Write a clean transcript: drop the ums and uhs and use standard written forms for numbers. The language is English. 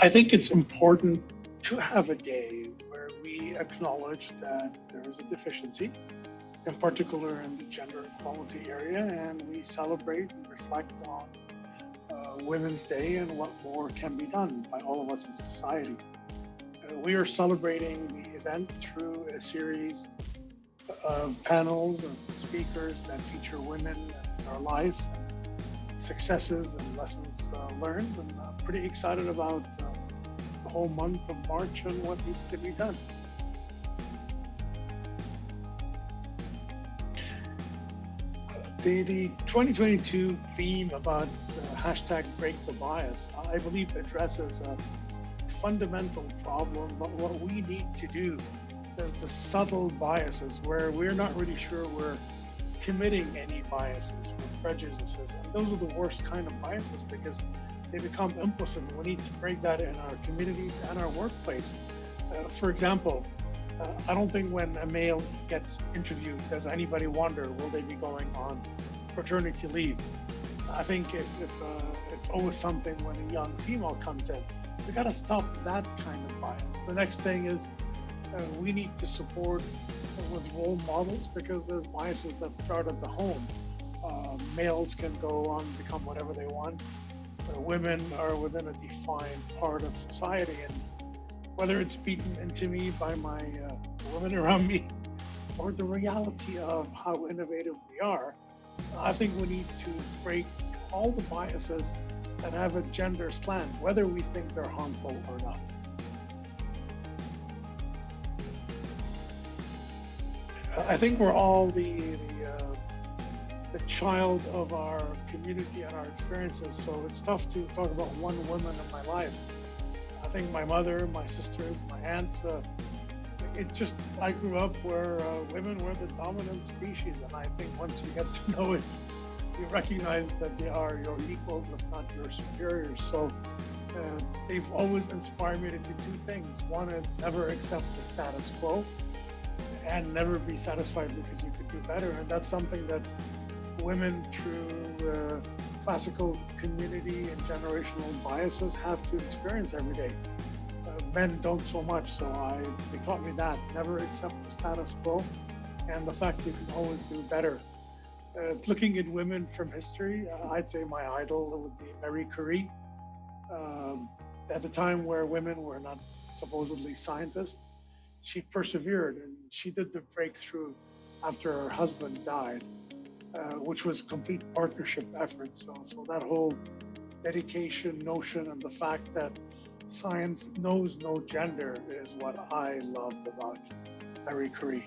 I think it's important to have a day where we acknowledge that there is a deficiency, in particular in the gender equality area, and we celebrate and reflect on Women's Day and what more can be done by all of us in society. We are celebrating the event through a series of panels and speakers that feature women and their life, and successes and lessons learned. And I'm pretty excited about the whole month of March and what needs to be done. The 2022 theme about hashtag break the bias, I believe addresses a fundamental problem, but what we need to do is the subtle biases where we're not really sure we're committing any biases or prejudices. And those are the worst kind of biases because they become implicit. We need to break that in our communities and our workplace. For example, I don't think when a male gets interviewed, does anybody wonder, will they be going on paternity leave? I think it's always something when a young female comes in. We got to stop that kind of bias. The next thing is we need to support with role models because there's biases that start at the home. Males can go on and become whatever they want. Women are within a defined part of society, and whether it's beaten into me by my women around me or the reality of how innovative we are, I think we need to break all the biases that have a gender slant, whether we think they're harmful or not. I think we're all the child of our community and our experiences, so it's tough to talk about one woman in my life. I think my mother, my sisters, my aunts, I grew up where women were the dominant species, and I think once you get to know it, you recognize that they are your equals, if not your superiors. So they've always inspired me to do two things. One is never accept the status quo and never be satisfied because you could do better. And that's something that women through classical community and generational biases have to experience every day. Men don't so much, so they taught me that. Never accept the status quo and the fact you can always do better. Looking at women from history, I'd say my idol would be Marie Curie. At the time where women were not supposedly scientists, she persevered and she did the breakthrough after her husband died, which was a complete partnership effort. So that whole dedication notion and the fact that science knows no gender is what I loved about Marie Curie.